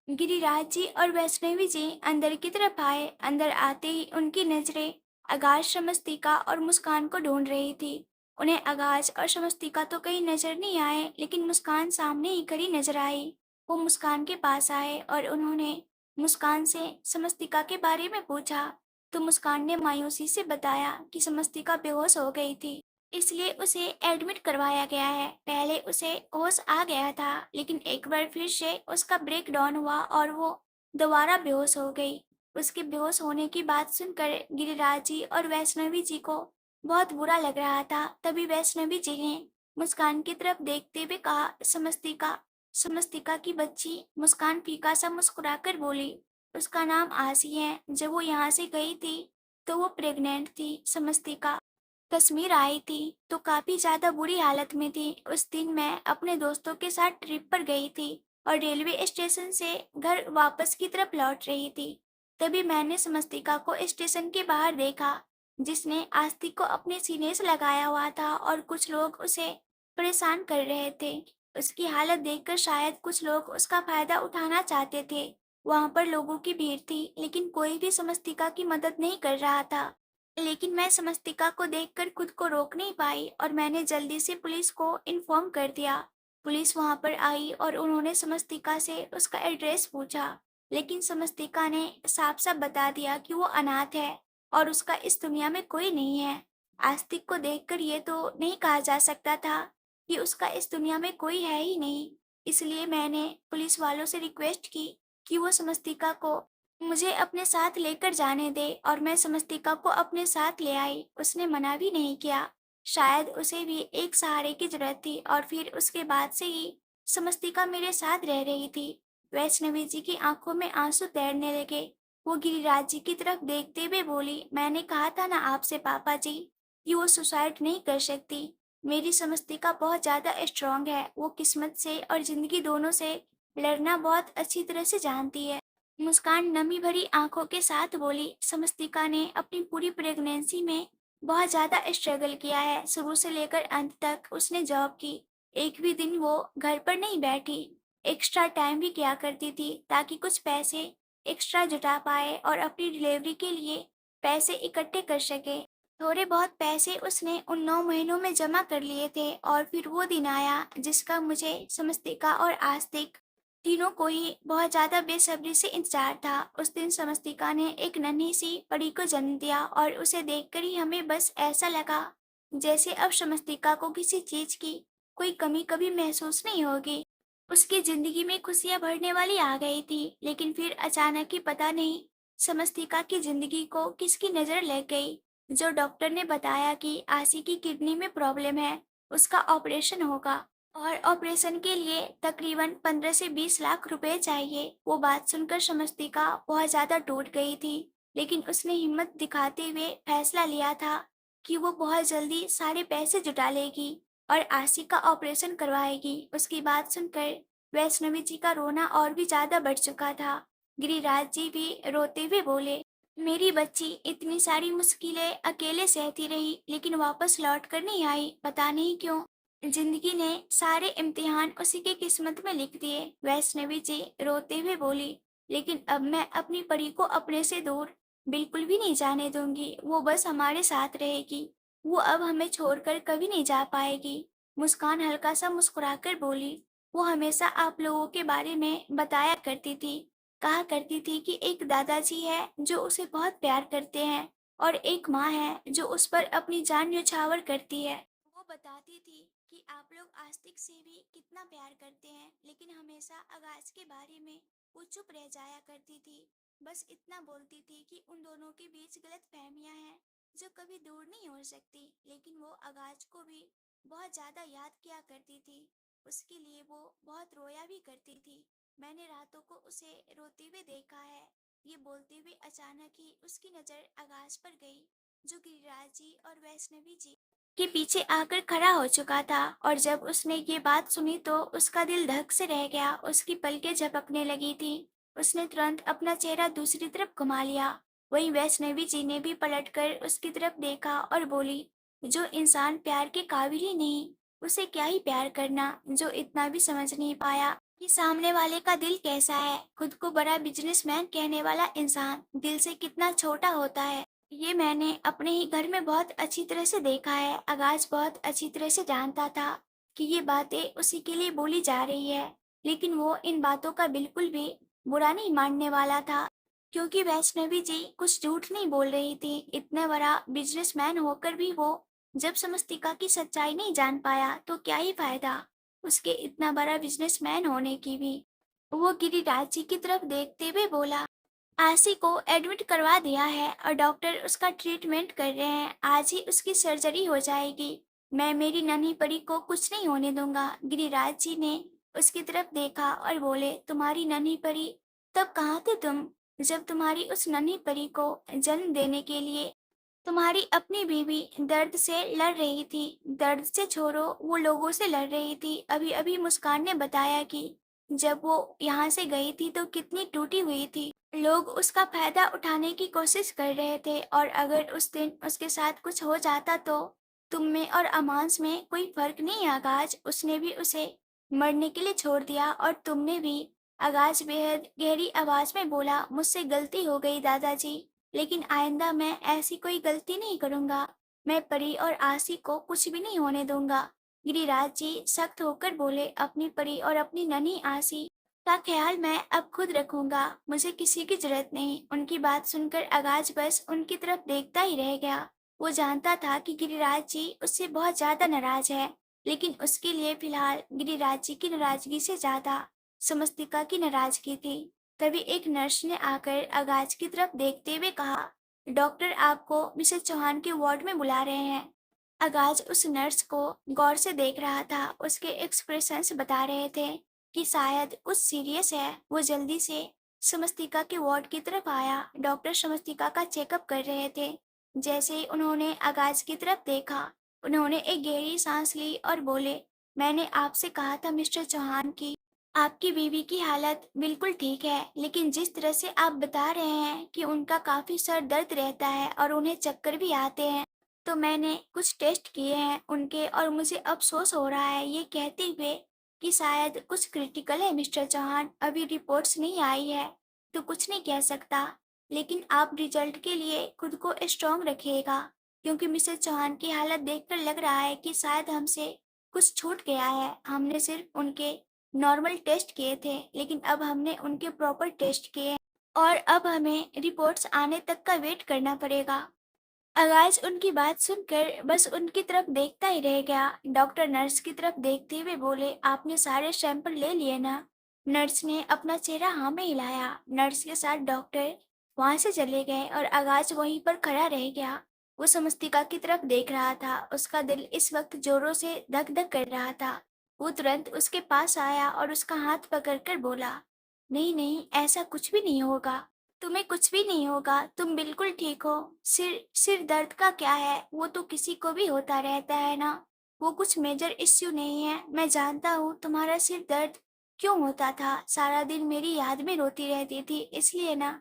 गिरिराज जी और वैष्णवी जी अंदर की तरफ आए। अंदर आते ही उनकी नजरें आगाज, शमस्तिका और मुस्कान को ढूंढ रही थी। उन्हें आगाज और शमस्तिका तो कहीं नजर नहीं आए, लेकिन मुस्कान सामने ही खड़ी नजर आई। वो मुस्कान के पास आए और उन्होंने मुस्कान से समस्तिका के बारे में पूछा। तो मुस्कान ने मायूसी से बताया कि समस्तिका बेहोश हो गई थी, इसलिए उसे एडमिट करवाया गया है। पहले उसे होश आ गया था, लेकिन एक बार फिर से उसका ब्रेक डाउन हुआ और वो दोबारा बेहोश हो गई। उसके बेहोश होने की बात सुनकर गिरिराज जी और वैष्णवी जी को बहुत बुरा लग रहा था। तभी वैष्णवी जी ने मुस्कान की तरफ देखते हुए कहा, समस्तिका। समस्तिका की बच्ची। मुस्कान फीका सा मुस्कुराकर बोली, उसका नाम आसी है। जब वो यहाँ से गई थी तो वो प्रेग्नेंट थी। समस्तिका कश्मीर आई थी तो काफी ज्यादा बुरी हालत में थी। उस दिन मैं अपने दोस्तों के साथ ट्रिप पर गई थी और रेलवे स्टेशन से घर वापस की तरफ लौट रही थी। तभी मैंने समस्तिका को स्टेशन के बाहर देखा, जिसने आस्तिक को अपने सीने से लगाया हुआ था और कुछ लोग उसे परेशान कर रहे थे। उसकी हालत देखकर शायद कुछ लोग उसका फायदा उठाना चाहते थे। वहां पर लोगों की भीड़ थी, लेकिन कोई भी समस्तिका की मदद नहीं कर रहा था। लेकिन मैं समस्तिका को देखकर खुद को रोक नहीं पाई और मैंने जल्दी से पुलिस को इन्फॉर्म कर दिया। पुलिस वहां पर आई और उन्होंने समस्तिका से उसका एड्रेस पूछा, लेकिन समस्तिका ने साफ साफ बता दिया कि वो अनाथ है और उसका इस दुनिया में कोई नहीं है। आस्तिक को देखकर ये तो नहीं कहा जा सकता था कि उसका इस दुनिया में कोई है ही नहीं। इसलिए मैंने पुलिस वालों से रिक्वेस्ट की कि वो समस्तिका को मुझे अपने साथ लेकर जाने दे और मैं समस्तिका को अपने साथ ले आई। उसने मना भी नहीं किया। शायद उसे भी एक सहारे की जरूरत थी और फिर उसके बाद से ही समस्तिका मेरे साथ रह रही थी। वैष्णवी जी की आंखों में आंसू तैरने लगे। वो गिरिराज जी की तरफ देखते हुए बोली, मैंने कहा था ना आपसे पापा जी कि वो सुसाइड नहीं कर सकती। मेरी समस्तिका बहुत ज्यादा स्ट्रांग है। वो किस्मत से और जिंदगी दोनों से लड़ना बहुत अच्छी तरह से जानती है। मुस्कान नमी भरी आंखों के साथ बोली, समस्तिका ने अपनी पूरी प्रेगनेंसी में बहुत ज्यादा स्ट्रगल किया है। शुरू से लेकर अंत तक उसने जॉब की। एक भी दिन वो घर पर नहीं बैठी। एक्स्ट्रा टाइम भी किया करती थी ताकि कुछ पैसे एक्स्ट्रा जुटा पाए और अपनी डिलीवरी के लिए पैसे इकट्ठे कर सके। थोड़े बहुत पैसे उसने उन 9 महीनों में जमा कर लिए थे और फिर वो दिन आया जिसका मुझे, समस्तिका और आस्तिक तीनों को ही बहुत ज्यादा बेसब्री से इंतजार था। उस दिन समस्तिका ने एक नन्ही सी परी को जन्म दिया और उसे देखकर ही हमें बस ऐसा लगा जैसे अब समस्तिका को किसी चीज की कोई कमी कभी महसूस नहीं होगी। उसकी जिंदगी में खुशियां भरने वाली आ गई थी, लेकिन फिर अचानक ही पता नहीं समस्तिका की जिंदगी को किसकी नजर लग गई। जो डॉक्टर ने बताया कि आशी की किडनी में प्रॉब्लम है, उसका ऑपरेशन होगा और ऑपरेशन के लिए तकरीबन 15 से 20 लाख रुपए चाहिए। वो बात सुनकर समस्तिका बहुत ज्यादा टूट गई थी, लेकिन उसने हिम्मत दिखाते हुए फैसला लिया था कि वो बहुत जल्दी सारे पैसे जुटा लेगी और आशी का ऑपरेशन करवाएगी। उसकी बात सुनकर वैष्णवी जी का रोना और भी ज्यादा बढ़ चुका था। गिरिराज जी भी रोते हुए बोले, मेरी बच्ची इतनी सारी मुश्किलें अकेले सहती रही, लेकिन वापस लौट कर नहीं आई। पता नहीं क्यों जिंदगी ने सारे इम्तिहान उसी की किस्मत में लिख दिए। वैष्णवी जी रोते हुए बोली, लेकिन अब मैं अपनी परी को अपने से दूर बिल्कुल भी नहीं जाने दूंगी। वो बस हमारे साथ रहेगी। वो अब हमें छोड़कर कभी नहीं जा पाएगी। मुस्कान हल्का सा मुस्कुराकर बोली, वो हमेशा आप लोगों के बारे में बताया करती थी। कहा करती थी कि एक दादाजी है जो उसे बहुत प्यार करते हैं और एक माँ है जो उस पर अपनी जान न्यौछावर करती है। वो बताती थी कि आप लोग आस्तिक से भी कितना प्यार करते हैं, लेकिन हमेशा आगाज के बारे में वो चुप रह जाया करती थी। बस इतना बोलती थी कि उन दोनों के बीच गलत फहमियां हैं जो कभी दूर नहीं हो सकती। लेकिन वो आगाज को भी बहुत ज्यादा याद किया करती थी। उसके लिए वो बहुत रोया भी करती थी। मैंने रातों को उसे रोते हुए देखा है। ये बोलते हुए अचानक ही उसकी नजर आगाज पर गई, जो गिरिराज जी और वैष्णवी जी के पीछे आकर खड़ा हो चुका था। और जब उसने ये बात सुनी तो उसका दिल धक से रह गया। उसकी पलकें झपकने लगी थी। उसने तुरंत अपना चेहरा दूसरी तरफ घुमा लिया। वहीं वैष्णवी जी ने भी पलटकर उसकी तरफ देखा और बोली, जो इंसान प्यार के काबिल ही नहीं, उसे क्या ही प्यार करना। जो इतना भी समझ नहीं पाया कि सामने वाले का दिल कैसा है। खुद को बड़ा बिजनेसमैन कहने वाला इंसान दिल से कितना छोटा होता है, ये मैंने अपने ही घर में बहुत अच्छी तरह से देखा है। आगाज बहुत अच्छी तरह से जानता था कि ये बातें उसी के लिए बोली जा रही है, लेकिन वो इन बातों का बिल्कुल भी बुरा नहीं मानने वाला था, क्योंकि वैष्णवी जी कुछ झूठ नहीं बोल रही थी। इतना बड़ा बिजनेसमैन होकर भी वो जब समस्तिका की सच्चाई नहीं जान पाया तो क्या ही फायदा उसके इतना बड़ा बिजनेसमैन होने की भी। वो गिरिराज जी की तरफ देखते हुए बोला, आशी को एडमिट करवा दिया है और डॉक्टर उसका ट्रीटमेंट कर रहे हैं। आज ही उसकी सर्जरी हो जाएगी। मैं मेरी नन्ही परी को कुछ नहीं होने दूंगा। गिरिराज जी ने उसकी तरफ देखा और बोले, तुम्हारी नन्ही परी? तब कहाँ थे तुम जब तुम्हारी उस नन्ही परी को जन्म देने के लिए तुम्हारी अपनी बीवी दर्द से लड़ रही थी? दर्द से छोड़ो, वो लोगों से लड़ रही थी। अभी अभी मुस्कान ने बताया कि जब वो यहाँ से गई थी तो कितनी टूटी हुई थी। लोग उसका फायदा उठाने की कोशिश कर रहे थे और अगर उस दिन उसके साथ कुछ हो जाता तो तुम में और अमांस में कोई फर्क नहीं। आगाज उसने भी उसे मरने के लिए छोड़ दिया और तुमने भी। आगाज बेहद गहरी आवाज में बोला, मुझसे गलती हो गई दादाजी, लेकिन आइंदा मैं ऐसी कोई गलती नहीं करूंगा। मैं परी और आसी को कुछ भी नहीं होने दूंगा। गिरिराज जी सख्त होकर बोले, अपनी परी और अपनी नन्ही आसी का ख्याल मैं अब खुद रखूंगा। मुझे किसी की जरूरत नहीं। उनकी बात सुनकर आगाज बस उनकी तरफ देखता ही रह गया। वो जानता था कि गिरिराज जी उससे बहुत ज्यादा नाराज है, लेकिन उसके लिए फिलहाल गिरिराज जी की नाराजगी से ज्यादा समस्तिका की नाराजगी थी। तभी एक नर्स ने आकर आगाज की तरफ देखते हुए कहा, डॉक्टर आपको मिसेस चौहान के वार्ड में बुला रहे हैं। आगाज उस नर्स को गौर से देख रहा था। उसके एक्सप्रेशंस बता रहे थे कि शायद कुछ सीरियस है। वो जल्दी से समस्तिका के वार्ड की तरफ आया। डॉक्टर समस्तिका का चेकअप कर रहे थे। जैसे ही उन्होंने आगाज की तरफ देखा, उन्होंने एक गहरी सांस ली और बोले, मैंने आपसे कहा था मिस्टर चौहान की आपकी बीवी की हालत बिल्कुल ठीक है, लेकिन जिस तरह से आप बता रहे हैं कि उनका काफी सर दर्द रहता है और उन्हें चक्कर भी आते हैं, तो मैंने कुछ टेस्ट किए हैं उनके और मुझे अफसोस हो रहा है ये कहते हुए कि शायद कुछ क्रिटिकल है मिस्टर चौहान। अभी रिपोर्ट्स नहीं आई है तो कुछ नहीं कह सकता, लेकिन आप रिजल्ट के लिए खुद को स्ट्रांग रखिएगा, क्योंकि मिसेस चौहान की हालत देखकर लग रहा है कि शायद हमसे कुछ छूट गया है। हमने सिर्फ उनके नॉर्मल टेस्ट किए थे, लेकिन अब हमने उनके प्रॉपर टेस्ट किए हैं और अब हमें रिपोर्ट्स आने तक का वेट करना पड़ेगा। आगाज उनकी बात सुनकर बस उनकी तरफ देखता ही रह गया। डॉक्टर नर्स की तरफ देखते हुए बोले, आपने सारे सैंपल ले लिए ना? नर्स ने अपना चेहरा हाँ में हिलाया। नर्स के साथ डॉक्टर वहां से चले गए और आगाज वहीं पर खड़ा रह गया। वो समस्तिका की तरफ देख रहा था। उसका दिल इस वक्त जोरों से धक धक कर रहा था। वो तुरंत उसके पास आया और उसका हाथ पकड़कर बोला, नहीं नहीं, ऐसा कुछ भी नहीं होगा। तुम्हें कुछ भी नहीं होगा, तुम बिल्कुल ठीक हो। सिर सिर दर्द का क्या है, वो तो किसी को भी होता रहता है ना। वो कुछ मेजर इश्यू नहीं है। मैं जानता हूँ तुम्हारा सिर दर्द क्यों होता था। सारा दिन मेरी याद में रोती रहती थी, इसलिए ना।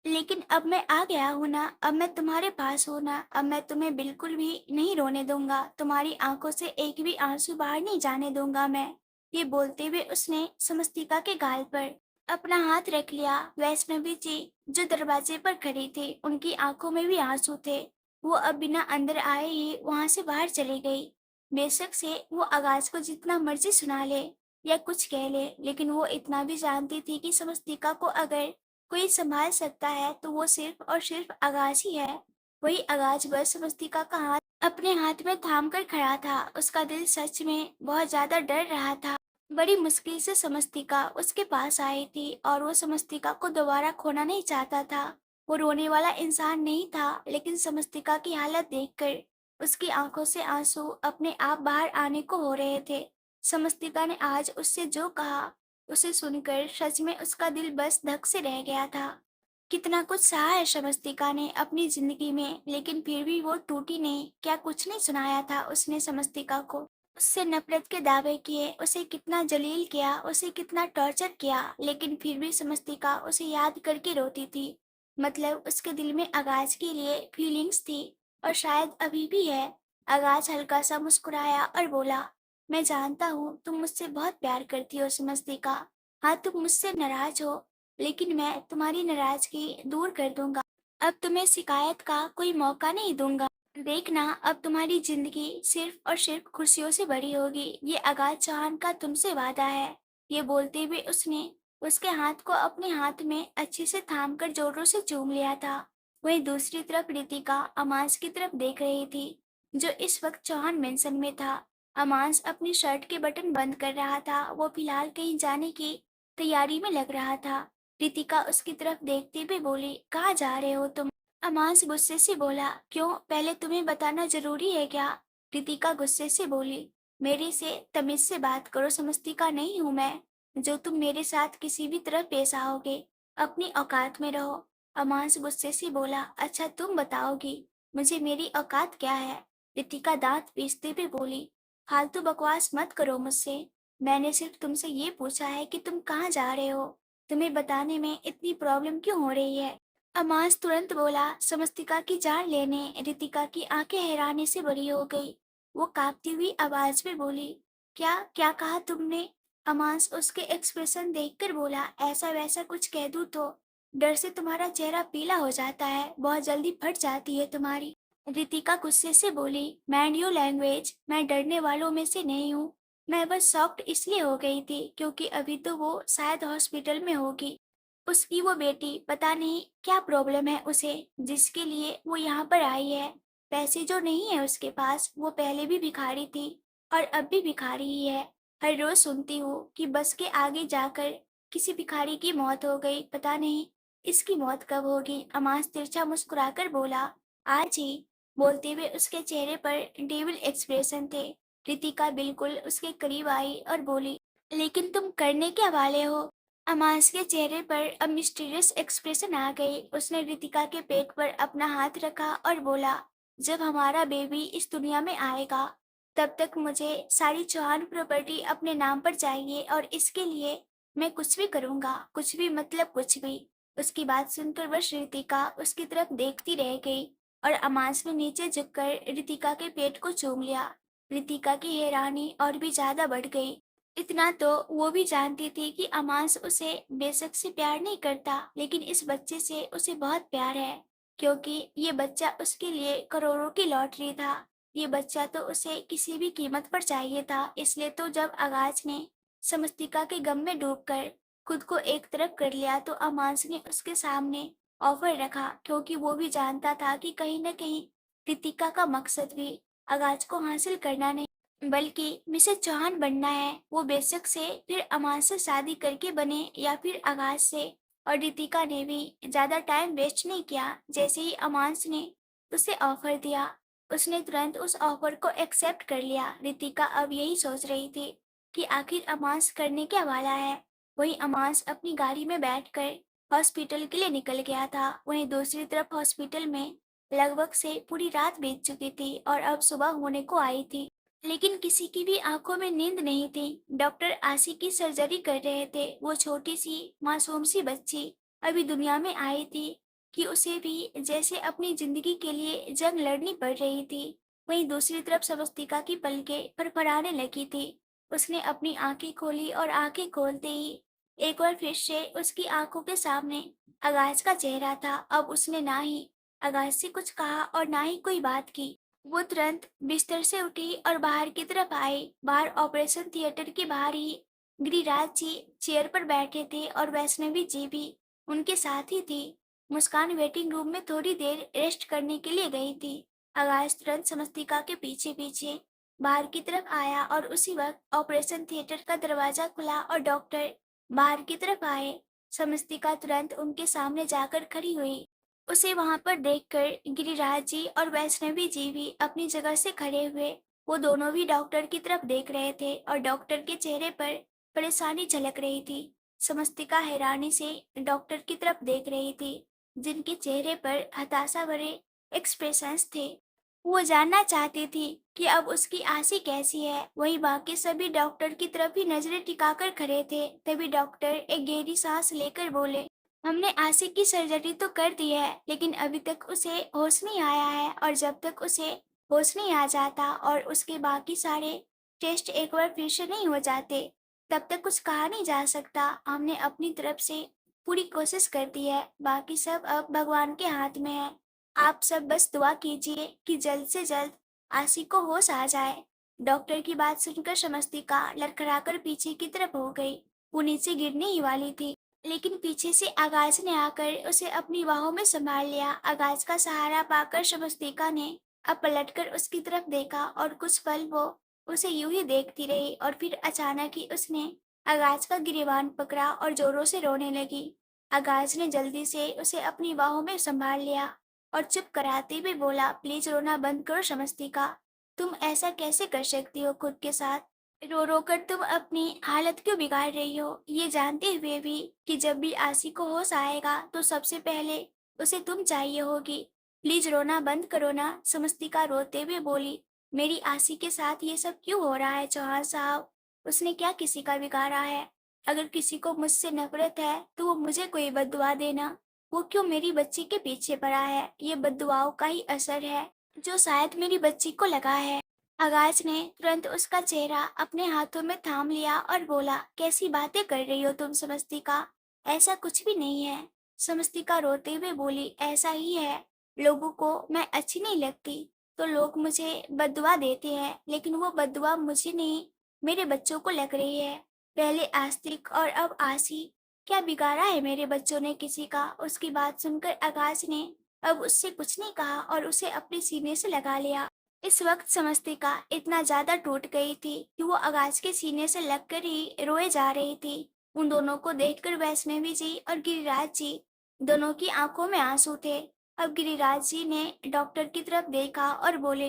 लेकिन अब मैं आ गया हूँ ना, अब मैं तुम्हारे पास हूँ ना, अब मैं तुम्हें बिल्कुल भी नहीं रोने दूंगा। तुम्हारी आंखों से एक भी आंसू बाहर नहीं जाने दूंगा मैं। ये बोलते हुए उसने समस्तिका के गाल पर अपना हाथ रख लिया। वैष्णवी जी जो दरवाजे पर खड़ी थी, उनकी आंखों में भी आंसू थे। वो अब बिना अंदर आए ही वहां से बाहर चली गई। बेशक से वो आगाज को जितना मर्जी सुना ले या कुछ कह ले, लेकिन वो इतना भी जानती थी कि समस्तिका को अगर कोई संभाल सकता है तो वो सिर्फ और सिर्फ आगाज ही है। वही आगाज बस स्वस्तिका का हाथ अपने हाथ में थाम कर खड़ा था। उसका दिल सच में बहुत ज्यादा डर रहा था। बड़ी मुश्किल से समस्तिका उसके पास आई थी और वो समस्तिका को दोबारा खोना नहीं चाहता था। वो रोने वाला इंसान नहीं था, लेकिन समस्तिका की हालत देखकर उसकी आंखों से आंसू अपने आप बाहर आने को हो रहे थे। समस्तिका ने आज उससे जो कहा, उसे सुनकर सच में उसका दिल बस धक से रह गया था। कितना कुछ सहा है समस्तिका ने अपनी जिंदगी में, लेकिन फिर भी वो टूटी नहीं। क्या कुछ नहीं सुनाया था उसने समस्तिका को। उससे नफरत के दावे किए, उसे कितना जलील किया, उसे कितना टॉर्चर किया, लेकिन फिर भी समस्तिका उसे याद करके रोती थी। मतलब उसके दिल में आगाज के लिए फीलिंग्स थी और शायद अभी भी है। आगाज हल्का सा मुस्कुराया और बोला, मैं जानता हूँ तुम मुझसे बहुत प्यार करती हो समस्तिका, हाँ, तुम मुझसे नाराज हो, लेकिन मैं तुम्हारी नाराजगी दूर कर दूंगा। अब तुम्हें शिकायत का कोई मौका नहीं दूंगा। देखना, अब तुम्हारी जिंदगी सिर्फ और सिर्फ खुशियों से भरी होगी। ये आगाज चौहान का तुमसे वादा है। ये बोलते हुए उसने उसके हाथ को अपने हाथ में अच्छे से थामकर जोरों से चूम लिया था। वहीं दूसरी तरफ रितिका अमांस की तरफ देख रही थी, जो इस वक्त चौहान मेंशन में था। अमांस अपनी शर्ट के बटन बंद कर रहा था। वो फिलहाल कहीं जाने की तैयारी में लग रहा था। रितिका उसकी तरफ देखते हुए बोली, कहाँ जा रहे हो तुम? अमांस गुस्से से बोला, क्यों, पहले तुम्हें बताना जरूरी है क्या? रितिका गुस्से से बोली, मेरे से तमीज से बात करो, समझती का नहीं हूं मैं जो तुम मेरे साथ किसी भी तरह पेश आओगे। अपनी औकात में रहो। अमांस गुस्से से बोला, अच्छा तुम बताओगी मुझे मेरी औकात क्या है? रितिका दांत पीसते हुए बोली, फालतू बकवास मत करो मुझसे। मैंने सिर्फ तुमसे ये पूछा है कि तुम कहाँ जा रहे हो। तुम्हें बताने में इतनी प्रॉब्लम क्यों हो रही है? अमास तुरंत बोला, समस्तिका की जान लेने। रितिका की आंखें हैरानी से बड़ी हो गई। वो कांपती हुई आवाज में बोली, क्या क्या कहा तुमने? अमास उसके एक्सप्रेशन देखकर बोला, ऐसा वैसा कुछ कह दूं तो डर से तुम्हारा चेहरा पीला हो जाता है, बहुत जल्दी फट जाती है तुम्हारी। रितिका गुस्से से बोली, माइंड योर लैंग्वेज, मैं डरने वालों में से नहीं हूँ। मैं बस शॉक्ड इसलिए हो गई थी क्योंकि अभी तो वो शायद हॉस्पिटल में होगी। उसकी वो बेटी, पता नहीं क्या प्रॉब्लम है उसे, जिसके लिए वो यहाँ पर आई है। पैसे जो नहीं है उसके पास, वो पहले भी भिखारी थी और अब भी भिखारी ही है। हर रोज सुनती हूँ कि बस के आगे जाकर किसी भिखारी की मौत हो गई, पता नहीं इसकी मौत कब होगी। अमास तिरछा मुस्कुराकर बोला, आज ही। बोलते हुए उसके चेहरे पर डेविल एक्सप्रेशन थे। रितिका बिल्कुल उसके करीब आई और बोली, लेकिन तुम करने क्या वाले हो? अमांस के चेहरे पर अब मिस्टीरियस एक्सप्रेशन आ गई। उसने रितिका के पेट पर अपना हाथ रखा और बोला, जब हमारा बेबी इस दुनिया में आएगा तब तक मुझे सारी चौहान प्रॉपर्टी अपने नाम पर चाहिए, और इसके लिए मैं कुछ भी करूंगा, कुछ भी मतलब कुछ भी। उसकी बात सुनकर बस रितिका उसकी तरफ देखती रह गई और अमांस ने नीचे झुककर रितिका के पेट को चूम लिया। रितिका की हैरानी और भी ज्यादा बढ़ गई। इतना तो वो भी जानती थी कि अमांस उसे बेशक से प्यार नहीं करता, लेकिन इस बच्चे से उसे बहुत प्यार है, क्योंकि ये बच्चा उसके लिए करोड़ों की लॉटरी था। ये बच्चा तो उसे किसी भी कीमत पर चाहिए था। इसलिए तो जब आगाज ने समस्तिका के गम में डूबकर खुद को एक तरफ कर लिया, तो अमांस ने उसके सामने ऑफर रखा, क्योंकि वो भी जानता था कि कहीं न कहीं रितिका का मकसद भी आगाज को हासिल करना नहीं, बल्कि मिसेज चौहान बनना है। वो बेशक से फिर अमान से शादी करके बने या फिर आगाज से। और रितिका ने भी ज्यादा टाइम वेस्ट नहीं किया। जैसे ही अमांस ने उसे ऑफर दिया, उसने तुरंत उस ऑफर को एक्सेप्ट कर लिया। रितिका अब यही सोच रही थी कि आखिर अमांस करने क्या वाला है। वहीं अमांस अपनी गाड़ी में बैठकर हॉस्पिटल के लिए निकल गया था। वहीं दूसरी तरफ हॉस्पिटल में लगभग से पूरी रात बीत चुकी थी और अब सुबह होने को आई थी, लेकिन किसी की भी आंखों में नींद नहीं थी। डॉक्टर आशी की सर्जरी कर रहे थे। वो छोटी सी मासूम सी बच्ची अभी दुनिया में आई थी कि उसे भी जैसे अपनी जिंदगी के लिए जंग लड़नी पड़ रही थी। वहीं दूसरी तरफ स्वस्तिका की पलकें फड़फड़ाने लगी थी। उसने अपनी आंखें खोली और आंखें खोलते ही एक बार फिर से उसकी आंखों के सामने आगाज का चेहरा था। अब उसने ना ही आगाज से कुछ कहा और ना ही कोई बात की। वो तुरंत बिस्तर से उठी और बाहर की तरफ आई। बाहर ऑपरेशन थिएटर के बाहर ही गिरिराज जी चेयर पर बैठे थे और वैष्णवी जी भी उनके साथ ही थी। मुस्कान वेटिंग रूम में थोड़ी देर रेस्ट करने के लिए गई थी। आगाज तुरंत समस्तिका के पीछे पीछे बाहर की तरफ आया और उसी वक्त ऑपरेशन थिएटर का दरवाजा खुला और डॉक्टर बाहर की तरफ आए। समस्तिका तुरंत उनके सामने जाकर खड़ी हुई। उसे वहां पर देखकर गिरिराज जी और वैष्णवी जी भी अपनी जगह से खड़े हुए। वो दोनों भी डॉक्टर की तरफ देख रहे थे और डॉक्टर के चेहरे पर परेशानी झलक रही थी। समस्तिका हैरानी से डॉक्टर की तरफ देख रही थी, जिनके चेहरे पर हताशा भरे एक्सप्रेशंस थे। वो जानना चाहती थी कि अब उसकी आशी कैसी है। वहीं बाकी सभी डॉक्टर की तरफ ही नजरें टिकाकर खड़े थे। तभी डॉक्टर एक गहरी सांस लेकर बोले, हमने आशिक की सर्जरी तो कर दी है, लेकिन अभी तक उसे होश नहीं आया है, और जब तक उसे होश नहीं आ जाता और उसके बाकी सारे टेस्ट एक बार फिर से नहीं हो जाते, तब तक कुछ कहा नहीं जा सकता। हमने अपनी तरफ से पूरी कोशिश कर दी है, बाकी सब अब भगवान के हाथ में है। आप सब बस दुआ कीजिए कि जल्द से जल्द आशी को होश आ जाए। डॉक्टर की बात सुनकर शमस्तिका लड़खड़ाकर पीछे की तरफ हो गई। वो नीचे गिरने ही वाली थी, लेकिन पीछे से आगाज ने आकर उसे अपनी बाहों में संभाल लिया। आगाज का सहारा पाकर शमस्तिका ने अब पलटकर उसकी तरफ देखा और कुछ पल वो उसे यूं ही देखती रही, और फिर अचानक ही उसने आगाज का गिरेबान पकड़ा और जोरों से रोने लगी। आगाज ने जल्दी से उसे अपनी बाहों में संभाल लिया और चुप कराते हुए बोला, प्लीज रोना बंद करो शमस्तिका। तुम ऐसा कैसे कर सकती हो खुद के साथ? रो रो कर तुम अपनी हालत क्यों बिगाड़ रही हो, ये जानते हुए भी कि जब भी आशी को होश आएगा तो सबसे पहले उसे तुम चाहिए होगी। प्लीज रोना बंद करो ना, समस्तिका रोते हुए बोली। मेरी आशी के साथ ये सब क्यों हो रहा है चौहान साहब? उसने क्या किसी का बिगाड़ा है? अगर किसी को मुझसे नफरत है तो वो मुझे कोई बद्दुआ देना। वो क्यों मेरी बच्ची के पीछे पड़ा है? ये बद्दुआओं का ही असर है जो शायद मेरी बच्ची को लगा है। आगाज ने तुरंत उसका चेहरा अपने हाथों में थाम लिया और बोला, कैसी बातें कर रही हो तुम समस्तिका? ऐसा कुछ भी नहीं है। समस्तिका रोते हुए बोली, ऐसा ही है। लोगों को मैं अच्छी नहीं लगती तो लोग मुझे बद्दुआ देते हैं, लेकिन वो बद्दुआ मुझे नहीं, मेरे बच्चों को लग रही है। पहले आस्तिक और अब आसी। क्या बिगाड़ा है मेरे बच्चों ने किसी का? उसकी बात सुनकर आकाश ने अब उससे कुछ नहीं कहा और उसे अपने सीने से लगा लिया। इस वक्त समस्तिका इतना ज्यादा टूट गई थी कि वो आकाश के सीने से लगकर ही रोए जा रही थी। उन दोनों को देखकर वैष्णवी जी और गिरिराज जी दोनों की आंखों में आंसू थे। अब गिरिराज जी ने डॉक्टर की तरफ देखा और बोले,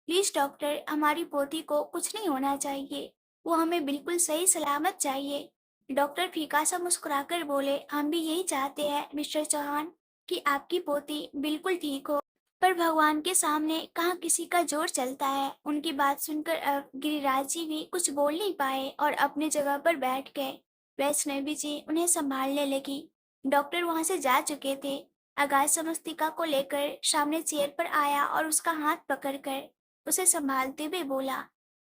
प्लीज डॉक्टर, हमारी पोती को कुछ नहीं होना चाहिए। वो हमें बिल्कुल सही सलामत चाहिए। डॉक्टर फीका सा मुस्कुराकर बोले, हम भी यही चाहते हैं मिस्टर चौहान कि आपकी पोती बिल्कुल ठीक हो, पर भगवान के सामने कहाँ किसी का जोर चलता है। उनकी बात सुनकर अब गिरिराज जी भी कुछ बोल नहीं पाए और अपने जगह पर बैठ गए। वैष्णवी जी उन्हें संभालने लगी। डॉक्टर वहां से जा चुके थे। आगाज समस्तिका को लेकर सामने चेयर पर आया और उसका हाथ पकड़कर उसे संभालते हुए बोला,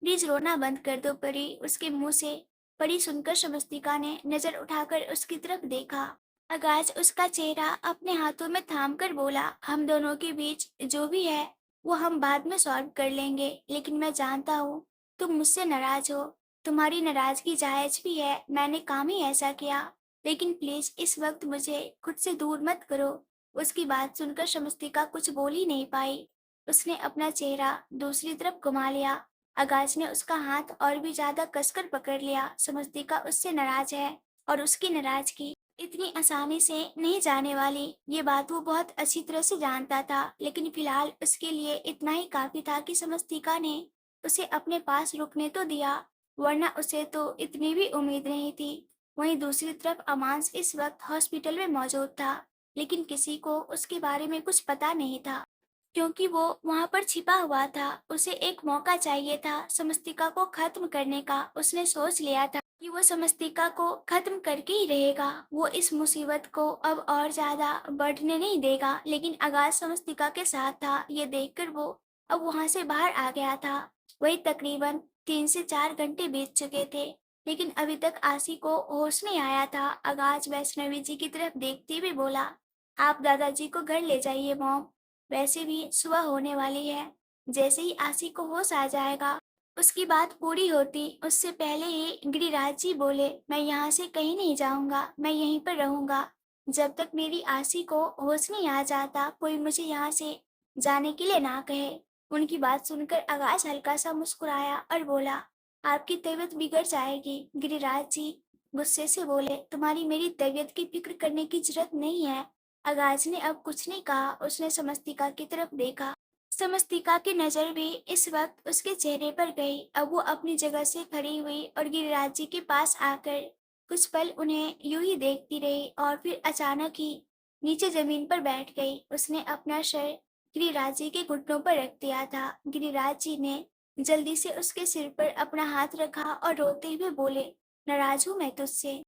प्लीज रोना बंद कर दो परी। उसके मुंह से परी सुनकर समस्तिका ने नजर उठाकर उसकी तरफ देखा। आगाज उसका चेहरा अपने हाथों में थाम कर बोला, हम दोनों के बीच जो भी है वो हम बाद में सॉल्व कर लेंगे, लेकिन मैं जानता हूँ तुम मुझसे नाराज हो। तुम्हारी नाराजगी जायज भी है, मैंने काम ही ऐसा किया, लेकिन प्लीज इस वक्त मुझे खुद से दूर मत करो। उसकी बात सुनकर शमस्तिका कुछ बोल ही नहीं पाई। उसने अपना चेहरा दूसरी तरफ घुमा लिया। आगाज ने उसका हाथ और भी ज्यादा कसकर पकड़ लिया। समस्तिका उससे नाराज है और उसकी नाराजगी इतनी आसानी से नहीं जाने वाली, ये बात वो बहुत अच्छी तरह से जानता था, लेकिन फिलहाल उसके लिए इतना ही काफी था कि समस्तिका ने उसे अपने पास रुकने तो दिया, वरना उसे तो इतनी भी उम्मीद नहीं थी। वहीं दूसरी तरफ अमांस इस वक्त हॉस्पिटल में मौजूद था, लेकिन किसी को उसके बारे में कुछ पता नहीं था, क्योंकि वो वहां पर छिपा हुआ था। उसे एक मौका चाहिए था समस्तिका को खत्म करने का। उसने सोच लिया था कि वो समस्तिका को खत्म करके ही रहेगा। वो इस मुसीबत को अब और ज्यादा बढ़ने नहीं देगा, लेकिन आगाज समस्तिका के साथ था, ये देखकर वो अब वहां से बाहर आ गया था। वही तकरीबन 3 से 4 घंटे बीत चुके थे, लेकिन अभी तक आसी को होश नहीं आया था। आगाज वैष्णवी जी की तरफ देखते हुए बोला, आप दादाजी को घर ले जाइए मॉम, वैसे भी सुबह होने वाली है। जैसे ही आसी को होश आ जाएगा। उसकी बात पूरी होती उससे पहले ही गिरिराज जी बोले, मैं यहाँ से कहीं नहीं जाऊंगा, मैं यहीं पर रहूंगा जब तक मेरी आसी को होश नहीं आ जाता, कोई मुझे यहाँ से जाने के लिए ना कहे। उनकी बात सुनकर आकाश हल्का सा मुस्कुराया और बोला, आपकी तबीयत बिगड़ जाएगी। गिरिराज जी गुस्से से बोले, तुम्हारी मेरी तबीयत की फिक्र करने की जरूरत नहीं है। आगाज ने अब कुछ नहीं कहा, उसने समस्तिका की तरफ देखा। समस्तिका की नजर भी इस वक्त उसके चेहरे पर गई। अब वो अपनी जगह से खड़ी हुई और गिरिराज जी के पास आकर कुछ पल उन्हें यूं ही देखती रही और फिर अचानक ही नीचे जमीन पर बैठ गई। उसने अपना सर गिरिराज जी के घुटनों पर रख दिया था। गिरिराज जी ने जल्दी से उसके सिर पर अपना हाथ रखा और रोते हुए बोले, नाराज हूं मैं तुझसे।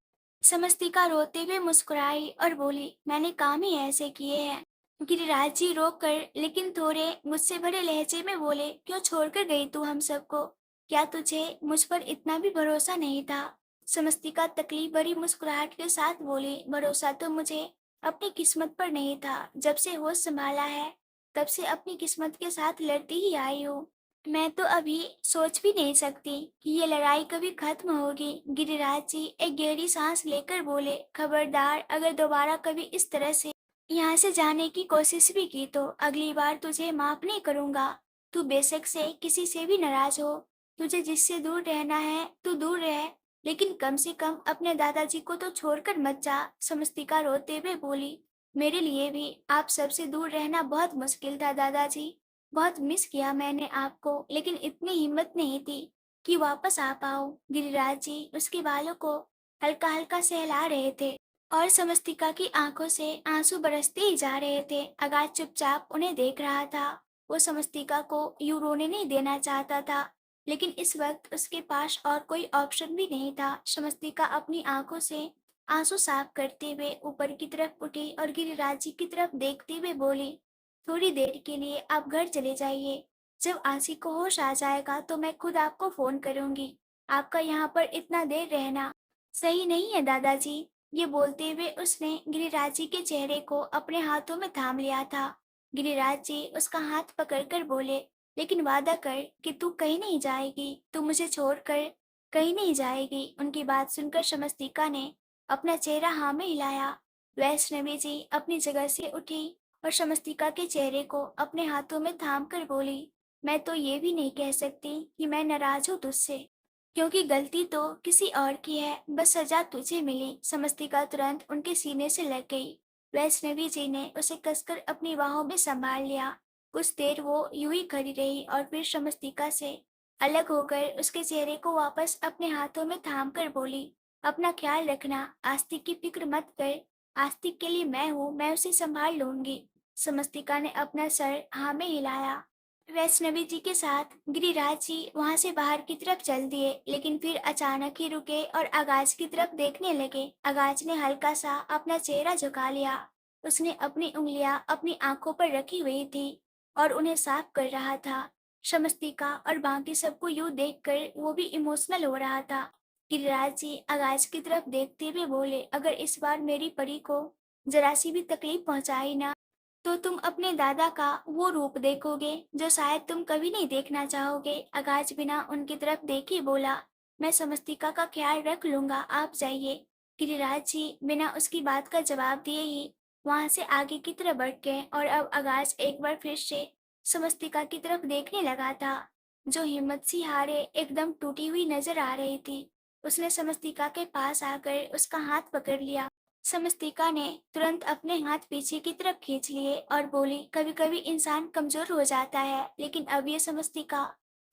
समस्तिका रोते हुए मुस्कुराई और बोली, मैंने काम ही ऐसे किए हैं। गिरिराज जी रोक कर लेकिन थोड़े गुस्से भरे लहजे में बोले, क्यों छोड़कर गई तू हम सबको? क्या तुझे मुझ पर इतना भी भरोसा नहीं था? समस्तिका तकलीफ भरी मुस्कुराहट के साथ बोली, भरोसा तो मुझे अपनी किस्मत पर नहीं था। जब से होश संभाला है, तब से अपनी किस्मत के साथ लड़ती ही आई हूँ। मैं तो अभी सोच भी नहीं सकती कि ये लड़ाई कभी खत्म होगी। गिरिराज जी एक गहरी सांस लेकर बोले, खबरदार अगर दोबारा कभी इस तरह से यहाँ से जाने की कोशिश भी की तो अगली बार तुझे माफ नहीं करूंगा। तू बेशक से किसी से भी नाराज हो, तुझे जिससे दूर रहना है तू दूर रह, लेकिन कम से कम अपने दादाजी को तो छोड़कर मत जा। समस्तिका रोते हुए बोली, मेरे लिए भी आप सबसे दूर रहना बहुत मुश्किल था दादाजी। बहुत मिस किया मैंने आपको, लेकिन इतनी हिम्मत नहीं थी कि वापस आ पाऊं। गिरिराज जी उसके बालों को हल्का हल्का सहला रहे थे और समस्तिका की आंखों से आंसू बरसते ही जा रहे थे। आगाज चुपचाप उन्हें देख रहा था। वो समस्तिका को यूं रोने नहीं देना चाहता था, लेकिन इस वक्त उसके पास और कोई ऑप्शन भी नहीं था। समस्तिका अपनी आंखों से आंसू साफ करते हुए ऊपर की तरफ उठी और गिरिराज जी की तरफ देखते हुए बोली, थोड़ी देर के लिए आप घर चले जाइए। जब आंसी को होश आ जाएगा तो मैं खुद आपको फोन करूंगी। आपका यहाँ पर इतना देर रहना सही नहीं है दादाजी। ये बोलते हुए उसने गिरिराज जी के चेहरे को अपने हाथों में थाम लिया था। गिरिराज जी उसका हाथ पकड़कर बोले, लेकिन वादा कर कि तू कहीं नहीं जाएगी, तू मुझे छोड़कर कहीं नहीं जाएगी। उनकी बात सुनकर शमस्तिका ने अपना चेहरा हाँ में हिलाया। वैष्णवी जी अपनी जगह से उठी और शमस्तिका के चेहरे को अपने हाथों में थाम कर बोली, मैं तो ये भी नहीं कह सकती कि मैं नाराज हूँ तुझसे, क्योंकि गलती तो किसी और की है, बस सजा तुझे मिली। समस्तिका तुरंत उनके सीने से लग गई। वैष्णवी जी ने उसे कसकर अपनी बाहों में संभाल लिया। कुछ देर वो यूं ही खड़ी रही और फिर समस्तिका से अलग होकर उसके चेहरे को वापस अपने हाथों में थाम कर बोली, अपना ख्याल रखना, आस्तिक की फिक्र मत कर। आस्तिक के लिए मैं हूँ, मैं उसे संभाल लूंगी। समस्तिका ने अपना सर हाँ में हिलाया। वैष्णवी जी के साथ गिरिराज जी वहां से बाहर की तरफ चल दिए, लेकिन फिर अचानक ही रुके और आगाज की तरफ देखने लगे। आगाज ने हल्का सा अपना चेहरा झुका लिया। उसने अपनी उंगलियां अपनी आंखों पर रखी हुई थी और उन्हें साफ कर रहा था। शमस्तिका और बाकी सबको यूं देखकर वो भी इमोशनल हो रहा था। गिरिराज जी आगाज की तरफ देखते हुए बोले, अगर इस बार मेरी परी को जरा सी भी तकलीफ पहुंचाई ना, तो तुम अपने दादा का वो रूप देखोगे जो शायद तुम कभी नहीं देखना चाहोगे। आगाज बिना उनकी तरफ देखे बोला, मैं समस्तिका का ख्याल रख लूंगा, आप जाइए। गिरिराज जी बिना उसकी बात का जवाब दिए ही वहां से आगे की तरफ बढ़ गए और अब आगाज एक बार फिर से समस्तिका की तरफ देखने लगा था, जो हिम्मत सी हारे एकदम टूटी हुई नजर आ रही थी। उसने समस्तिका के पास आकर उसका हाथ पकड़ लिया। समस्तिका ने तुरंत अपने हाथ पीछे की तरफ खींच लिए और बोली, कभी कभी इंसान कमजोर हो जाता है, लेकिन अब ये समस्तिका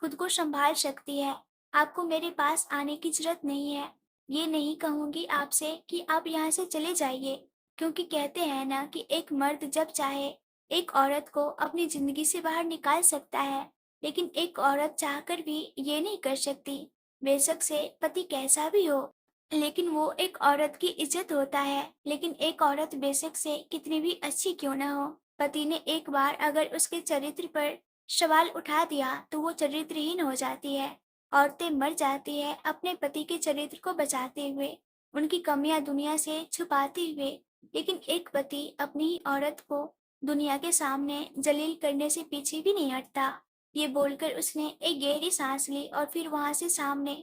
खुद को संभाल सकती है। आपको मेरे पास आने की जरूरत नहीं है। ये नहीं कहूंगी आपसे कि आप यहाँ से चले जाइए, क्योंकि कहते हैं ना कि एक मर्द जब चाहे एक औरत को अपनी जिंदगी से बाहर निकाल सकता है, लेकिन एक औरत चाहकर भी ये नहीं कर सकती, बेशक से पति कैसा भी हो। लेकिन वो एक औरत की इज्जत होता है, लेकिन एक औरत बेशक से कितनी भी अच्छी क्यों न हो, पति ने एक बार अगर उसके चरित्र पर सवाल उठा दिया तो वो चरित्रहीन हो जाती है। औरतें मर जाती है अपने पति के चरित्र को बचाते हुए, उनकी कमियां दुनिया से छुपाते हुए, लेकिन एक पति अपनी ही औरत को दुनिया के सामने जलील करने से पीछे भी नहीं हटता। ये बोलकर उसने एक गहरी सांस ली और फिर वहां से सामने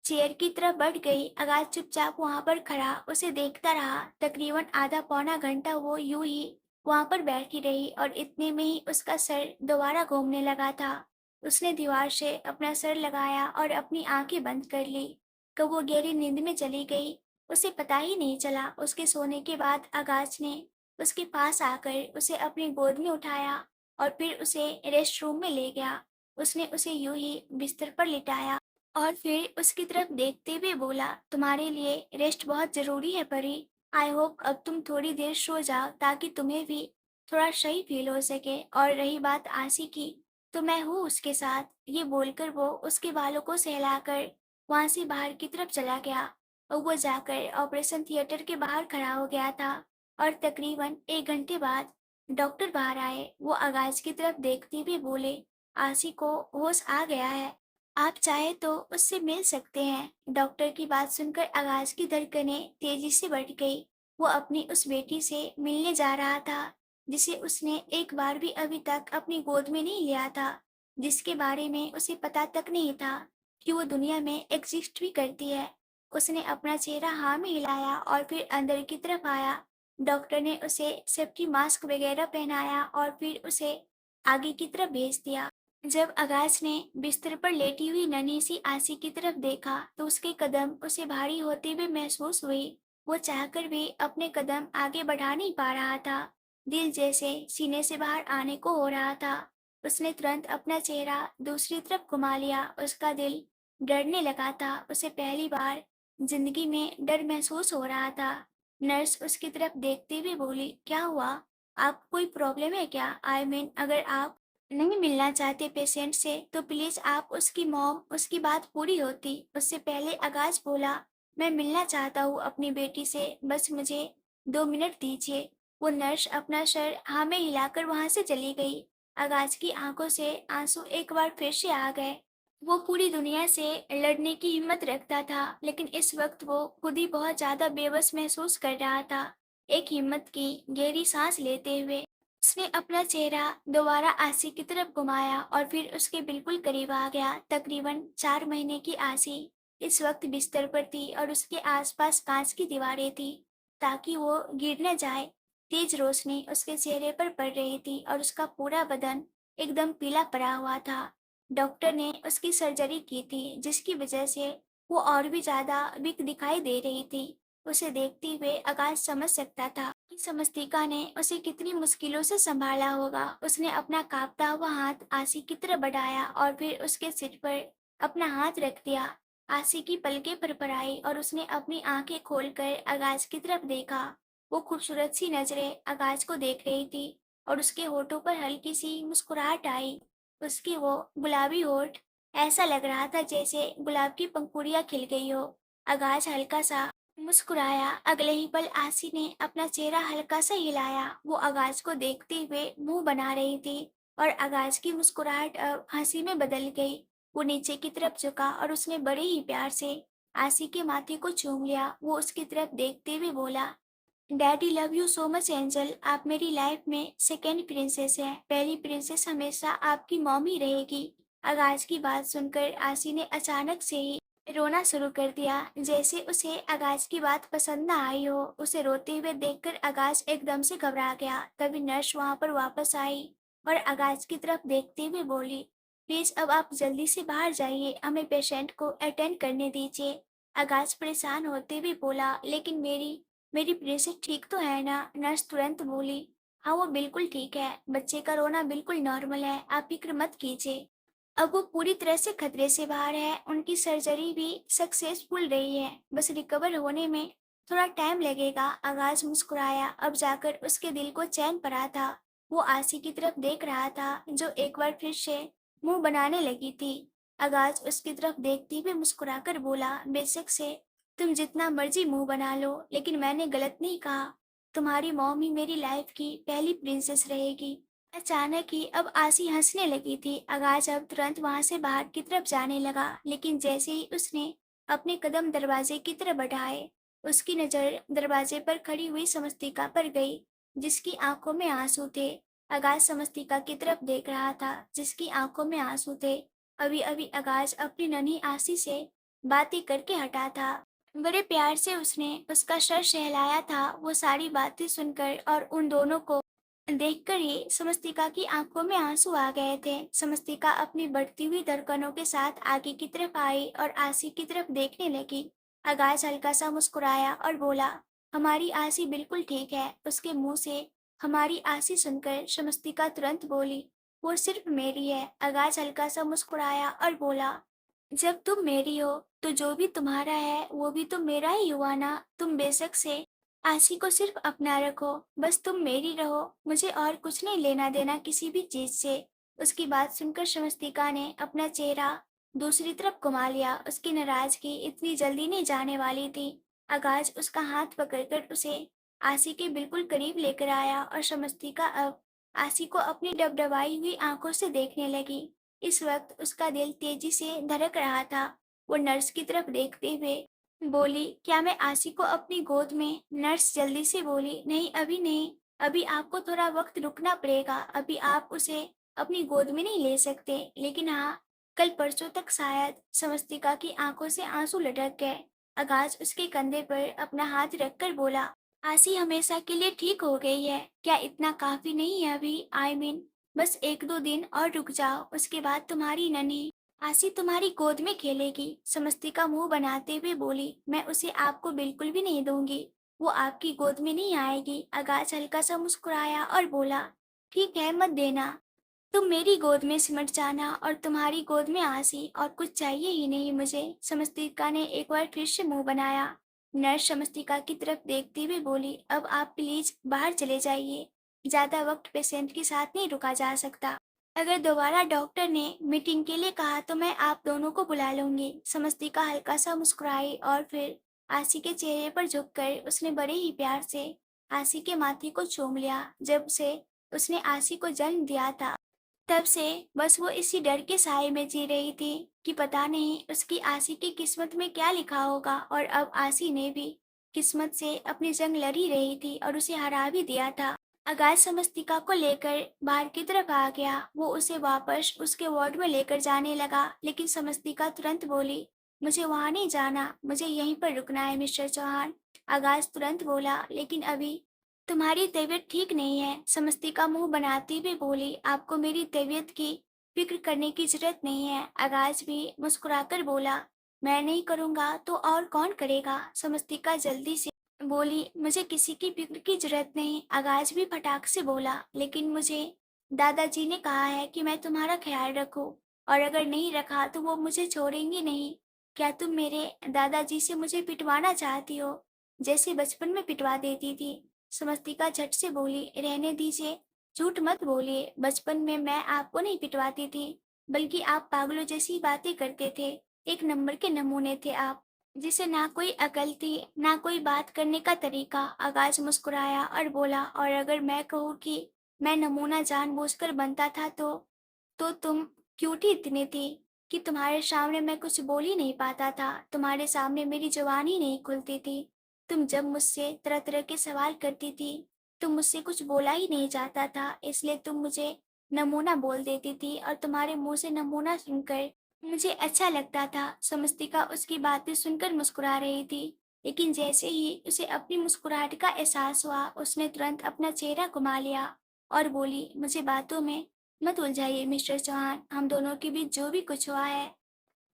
चेयर की तरफ बढ़ गई। आगाज चुपचाप वहां पर खड़ा उसे देखता रहा। तकरीबन आधा पौना घंटा वो यूं ही वहां पर बैठी रही और इतने में ही उसका सर दोबारा घूमने लगा था। उसने दीवार से अपना सर लगाया और अपनी आंखें बंद कर ली। कब वो गहरी नींद में चली गई उसे पता ही नहीं चला। उसके सोने के बाद आगाज ने उसके पास आकर उसे अपनी गोद में उठाया और फिर उसे रेस्ट रूम में ले गया। उसने उसे यूं ही बिस्तर पर लिटाया और फिर उसकी तरफ देखते हुए बोला, तुम्हारे लिए रेस्ट बहुत जरूरी है परी। आई होप अब तुम थोड़ी देर सो जाओ ताकि तुम्हें भी थोड़ा सही फील हो सके। और रही बात आशी की, तो मैं हूँ उसके साथ। ये बोलकर वो उसके बालों को सहलाकर वहां से बाहर की तरफ चला गया और वो जाकर ऑपरेशन थिएटर के बाहर खड़ा हो गया था। और तकरीबन 1 घंटे बाद डॉक्टर बाहर आए। वो आगाज की तरफ देखते हुए बोले, आशी को होश आ गया है। आप चाहे तो उससे मिल सकते हैं। डॉक्टर की बात सुनकर आगाज की धड़कनें तेजी से बढ़ गई। वो अपनी उस बेटी से मिलने जा रहा था जिसे उसने एक बार भी अभी तक अपनी गोद में नहीं लिया था, जिसके बारे में उसे पता तक नहीं था कि वो दुनिया में एग्जिस्ट भी करती है। उसने अपना चेहरा हाँ में हिलाया और फिर अंदर की तरफ आया। डॉक्टर ने उसे सेफ्टी मास्क वगैरह पहनाया और फिर उसे आगे की तरफ भेज दिया। जब आगाज ने बिस्तर पर लेटी हुई नन्ही सी आसी की तरफ देखा तो उसके कदम उसे भारी होते हुए महसूस हुई। वो चाहकर भी अपने कदम आगे बढ़ा नहीं पा रहा था। दिल जैसे सीने से बाहर आने को हो रहा था। उसने तुरंत अपना चेहरा दूसरी तरफ घुमा लिया। उसका दिल डरने लगा था। उसे पहली बार जिंदगी में डर महसूस हो रहा था। नर्स उसकी तरफ देखते हुए बोली, क्या हुआ? आप कोई प्रॉब्लम है क्या? आई मीन अगर आप नहीं मिलना चाहते पेशेंट से तो प्लीज आप उसकी मॉम, उसकी बात पूरी होती। उससे पहले आगाज बोला, मैं मिलना चाहता हूँ अपनी बेटी से, बस मुझे 2 मिनट दीजिए। वो नर्स अपना सर हाँ में हिलाकर वहां से चली गई। आगाज की आंखों से आंसू एक बार फिर से आ गए। वो पूरी दुनिया से लड़ने की हिम्मत रखता था, लेकिन इस वक्त वो खुद ही बहुत ज्यादा बेबस महसूस कर रहा था। एक हिम्मत की गहरी सांस लेते हुए उसने अपना चेहरा दोबारा आसी की तरफ घुमाया और फिर उसके बिल्कुल करीब आ गया। तकरीबन 4 महीने की आसी इस वक्त बिस्तर पर थी और उसके आसपास कांच की दीवारें थी ताकि वो गिर न जाए। तेज रोशनी उसके चेहरे पर पड़ रही थी और उसका पूरा बदन एकदम पीला पड़ा हुआ था। डॉक्टर ने उसकी सर्जरी की थी जिसकी वजह से वो और भी ज्यादा वीक दिखाई दे रही थी। उसे देखते हुए आकाश समझ सकता था कि समस्तिका ने उसे कितनी मुश्किलों से संभाला होगा। उसने अपना कांपता हुआ हाथ आसी की तरफ बढ़ाया और फिर उसके सिर पर अपना हाथ रख दिया। आसी की पलकें फरफराई और उसने अपनी आंखें खोलकर आगाज की तरफ देखा। वो खूबसूरत सी नजरें आगाज को देख रही थी और उसके होठों पर हल्की सी मुस्कुराहट आई। उसके वो गुलाबी होठ, ऐसा लग रहा था जैसे गुलाब की पंखुड़ियां खिल गई हो। आगाज हल्का सा मुस्कुराया। अगले ही पल आसी ने अपना चेहरा हल्का सा हिलाया। वो आगाज को देखते हुए मुंह बना रही थी और आगाज की मुस्कुराहट अब हंसी में बदल गई। वो नीचे की तरफ झुका और उसने बड़े ही प्यार से आसी के माथे को चूम लिया। वो उसकी तरफ देखते हुए बोला, daddy love you so much angel. आप मेरी लाइफ में सेकेंड प्रिंसेस है, पहली प्रिंसेस हमेशा आपकी मॉम ही रहेगी। आगाज की बात सुनकर आसी ने अचानक से ही रोना शुरू कर दिया, जैसे उसे आगाज की बात पसंद न आई हो। उसे रोते हुए देखकर आगाज एकदम से घबरा गया। तभी नर्स वहां पर वापस आई और आगाज की तरफ देखते हुए बोली, प्लीज अब आप जल्दी से बाहर जाइए, हमें पेशेंट को अटेंड करने दीजिए। आगाज परेशान होते हुए बोला, लेकिन मेरी मेरी प्रिंसेस ठीक तो है ना? नर्स तुरंत बोली, हाँ वो बिल्कुल ठीक है, बच्चे का रोना बिल्कुल नॉर्मल है, आप फिक्र मत कीजिए। अब वो पूरी तरह से खतरे से बाहर है। उनकी सर्जरी भी सक्सेसफुल रही है, बस रिकवर होने में थोड़ा टाइम लगेगा। आगाज मुस्कुराया। अब जाकर उसके दिल को चैन पड़ा था। वो आसी की तरफ देख रहा था जो एक बार फिर से मुंह बनाने लगी थी। आगाज उसकी तरफ देखते हुए मुस्कुराकर बोला, बेशक से तुम जितना मर्जी मुंह बना लो, लेकिन मैंने गलत नहीं कहा। तुम्हारी मॉम ही मेरी लाइफ की पहली प्रिंसेस रहेगी। अचानक ही अब आसी हंसने लगी थी। आगाज अब तुरंत वहां से बाहर की तरफ जाने लगा, लेकिन जैसे ही उसने अपने कदम दरवाजे की तरफ बढ़ाए, उसकी नजर दरवाजे पर खड़ी हुई समस्तिका पर गई, जिसकी आंखों में आंसू थे। आगाज समस्तिका की तरफ देख रहा था, जिसकी आंखों में आंसू थे। अभी अभी आगाज अपनी नन्ही आसी से बातें करके हटा था। बड़े प्यार से उसने उसका सर सहलाया था। वो सारी बातें सुनकर और उन दोनों को देखकर ही समस्तिका की आंखों में आंसू आ गए थे। समस्तिका अपनी बढ़ती हुई धड़कनों के साथ आगे की तरफ आई और आसी की तरफ देखने लगी। आगाज हल्का सा मुस्कुराया और बोला, हमारी आसी बिल्कुल ठीक है। उसके मुंह से हमारी आसी सुनकर समस्तिका तुरंत बोली, वो सिर्फ मेरी है। आगाज हल्का सा मुस्कुराया और बोला, जब तुम मेरी हो तो जो भी तुम्हारा है वो भी तो मेरा ही हुआ ना? तुम बेशक से आशी को सिर्फ अपना रखो, बस तुम मेरी रहो, मुझे और कुछ नहीं लेना देना किसी भी चीज से। उसकी बात सुनकर शमस्तिका ने अपना चेहरा दूसरी तरफ घुमा लिया। उसकी नाराजगी इतनी जल्दी नहीं जाने वाली थी। आगाज उसका हाथ पकड़कर उसे आशी के बिल्कुल करीब लेकर आया और शमस्तिका अब आशी को अपनी डबडबाई हुई आंखों से देखने लगी। इस वक्त उसका दिल तेजी से धड़क रहा था। वो नर्स की तरफ देखते हुए बोली, क्या मैं आसी को अपनी गोद में? नर्स जल्दी से बोली, नहीं अभी नहीं, अभी आपको थोड़ा वक्त रुकना पड़ेगा, अभी आप उसे अपनी गोद में नहीं ले सकते, लेकिन हाँ, कल परसों तक शायद। समस्तिका की आंखों से आंसू लटक गए। आगाज उसके कंधे पर अपना हाथ रखकर बोला, आसी हमेशा के लिए ठीक हो गई है, क्या इतना काफी नहीं है अभी? बस 1-2 दिन और रुक जाओ, उसके बाद तुम्हारी नन्ही आसी तुम्हारी गोद में खेलेगी। समस्तिका मुंह बनाते हुए बोली, मैं उसे आपको बिल्कुल भी नहीं दूंगी, वो आपकी गोद में नहीं आएगी। आगाज हल्का सा मुस्कुराया और बोला, ठीक है, मत देना, तुम मेरी गोद में सिमट जाना और तुम्हारी गोद में आसी, और कुछ चाहिए ही नहीं मुझे। समस्तिका ने एक बार फिर से मुंह बनाया। नर्स समस्तिका की तरफ देखते हुए बोली, अब आप प्लीज बाहर चले जाइए, ज्यादा वक्त पेशेंट के साथ नहीं रुका जा सकता। अगर दोबारा डॉक्टर ने मीटिंग के लिए कहा तो मैं आप दोनों को बुला लूंगी। समस्तिका हल्का सा मुस्कुराई और फिर आसी के चेहरे पर झुककर उसने बड़े ही प्यार से आसी के माथे को चूम लिया। जब से उसने आसी को जन्म दिया था, तब से बस वो इसी डर के साए में जी रही थी कि पता नहीं उसकी आसी की किस्मत में क्या लिखा होगा। और अब आसी ने भी किस्मत से अपनी जंग लड़ी रही थी और उसे हरा भी दिया था। आगाज समस्तिका को लेकर बाहर की तरफ आ गया। वो उसे वापस उसके वार्ड में लेकर जाने लगा, लेकिन समस्तिका तुरंत बोली, मुझे वहां नहीं जाना, मुझे यहीं पर रुकना है मिस्टर चौहान। आगाज तुरंत बोला, लेकिन अभी तुम्हारी तबीयत ठीक नहीं है। समस्तिका मुंह बनाती हुए बोली, आपको मेरी तबीयत की फिक्र करने की जरूरत नहीं है। आगाज भी मुस्कुराकर बोला, मैं नहीं करूंगा तो और कौन करेगा? समस्तिका जल्दी से बोली, मुझे किसी की फिक्र की जरूरत नहीं। आगाज भी फटाक से बोला, लेकिन मुझे दादाजी ने कहा है कि मैं तुम्हारा ख्याल रखूं, और अगर नहीं रखा तो वो मुझे छोड़ेंगे नहीं। क्या तुम मेरे दादाजी से मुझे पिटवाना चाहती हो, जैसे बचपन में पिटवा देती थी? समस्तिका झट से बोली, रहने दीजिए, झूठ मत बोलिए, बचपन में मैं आपको नहीं पिटवाती थी, बल्कि आप पागलों जैसी बातें करते थे। एक नंबर के नमूने थे आप, जिसे ना कोई अकल थी ना कोई बात करने का तरीका। आगाज मुस्कुराया और बोला, और अगर मैं कहूँ कि मैं नमूना जानबूझकर बनता था तो तुम क्यूट ही इतनी थी कि तुम्हारे सामने मैं कुछ बोल ही नहीं पाता था, तुम्हारे सामने मेरी जुबान ही नहीं खुलती थी। तुम जब मुझसे तरह तरह के सवाल करती थी तो मुझसे कुछ बोला ही नहीं जाता था, इसलिए तुम मुझे नमूना बोल देती थी, और तुम्हारे मुंह से नमूना सुनकर मुझे अच्छा लगता था। समस्तिका उसकी बातें सुनकर मुस्कुरा रही थी, लेकिन जैसे ही उसे अपनी मुस्कुराहट का एहसास हुआ, उसने तुरंत अपना चेहरा घुमा लिया और बोली, मुझे बातों में मत उलझाइए मिस्टर चौहान, हम दोनों के बीच जो भी कुछ हुआ है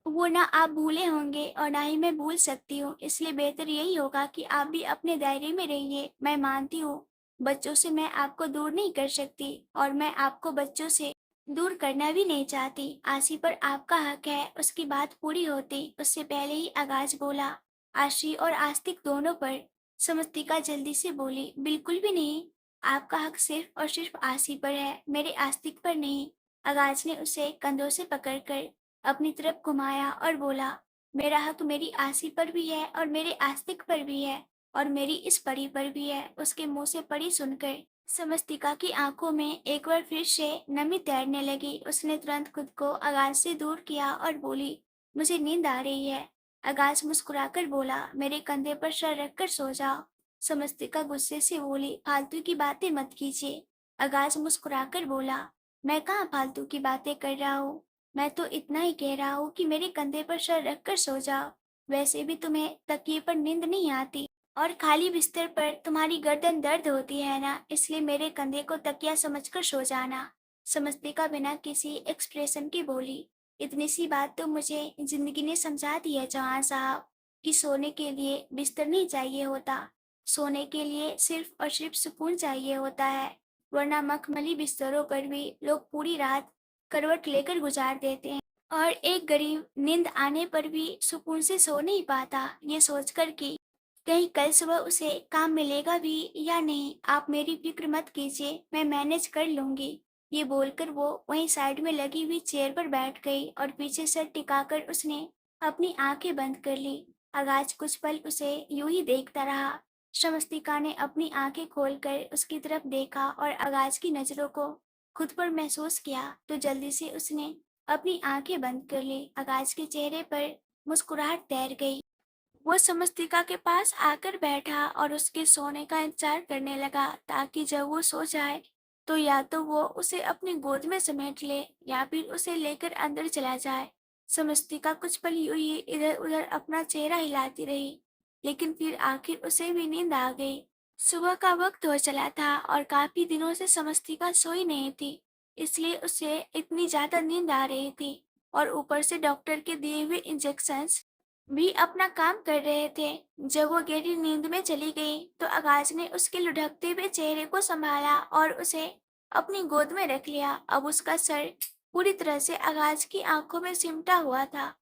वो ना आप भूले होंगे और ना ही मैं भूल सकती हूँ, इसलिए बेहतर यही होगा कि आप भी अपने दायरे में रहिए। मैं मानती हूँ बच्चों से मैं आपको दूर नहीं कर सकती, और मैं आपको बच्चों से दूर करना भी नहीं चाहती। आशी पर आपका हक है। उसकी बात पूरी होती उससे पहले ही आगाज बोला, आशी और आस्तिक दोनों पर। समस्तिका जल्दी से बोली, बिल्कुल भी नहीं, आपका हक सिर्फ और सिर्फ आशी पर है, मेरे आस्तिक पर नहीं। आगाज ने उसे कंधों से पकड़कर अपनी तरफ घुमाया और बोला, मेरा हक मेरी आसी पर भी है और मेरे आस्तिक पर भी है, और मेरी इस परी पर भी है। उसके मुंह से परी सुनकर समस्तिका की आंखों में एक बार फिर से नमी तैरने लगी। उसने तुरंत खुद को आगाज से दूर किया और बोली, मुझे नींद आ रही है। आगाज मुस्कुराकर बोला, मेरे कंधे पर सर रखकर सो जाओ। समस्तिका गुस्से से बोली, फालतू की बातें मत कीजिए। आगाज मुस्कुराकर बोला, मैं कहाँ फालतू की बातें कर रहा हूँ, मैं तो इतना ही कह रहा हूँ कि मेरे कंधे पर सर रखकर सो जाओ। वैसे भी तुम्हें तकिए पर नींद नहीं आती, और खाली बिस्तर पर तुम्हारी गर्दन दर्द होती है ना, इसलिए मेरे कंधे को तकिया समझकर सो जाना। समझते बिना किसी एक्सप्रेशन की बोली, इतनी सी बात तो मुझे जिंदगी ने समझा दी है जवान साहब, कि सोने के लिए बिस्तर नहीं चाहिए होता, सोने के लिए सिर्फ और सिर्फ सुकून चाहिए होता है, वरना मखमली बिस्तरों पर भी लोग पूरी रात करवट लेकर गुजार देते हैं, और एक गरीब नींद आने पर भी सुकून से सो नहीं पाता, ये सोचकर कि कहीं कल सुबह उसे काम मिलेगा भी या नहीं। आप मेरी फिक्र मत कीजिए, मैं मैनेज कर लूंगी। ये बोलकर वो वहीं साइड में लगी हुई चेयर पर बैठ गई और पीछे सर टिकाकर उसने अपनी आंखें बंद कर ली। आगाज कुछ पल उसे यूं ही देखता रहा। शमस्तिका ने अपनी आंखें खोलकर उसकी तरफ देखा और आगाज की नजरों को खुद पर महसूस किया, तो जल्दी से उसने अपनी आंखें बंद कर ली। आकाश के चेहरे पर मुस्कुराहट तैर गई। वो समस्तिका के पास आकर बैठा और उसके सोने का इंतजार करने लगा ताकि जब वो सो जाए तो या तो वो उसे अपनी गोद में समेट ले या फिर उसे लेकर अंदर चला जाए। समस्तिका कुछ पल यूं ही इधर उधर अपना चेहरा हिलाती रही, लेकिन फिर आखिर उसे भी नींद आ गई। सुबह का वक्त हो चला था और काफी दिनों से समस्तिका सोई नहीं थी, इसलिए उसे इतनी ज्यादा नींद आ रही थी। और ऊपर से डॉक्टर के दिए हुए इंजेक्शंस भी अपना काम कर रहे थे। जब वो गहरी नींद में चली गई तो आकाश ने उसके लुढ़कते हुए चेहरे को संभाला और उसे अपनी गोद में रख लिया। अब उसका सर पूरी तरह से आकाश की आंखों में सिमटा हुआ था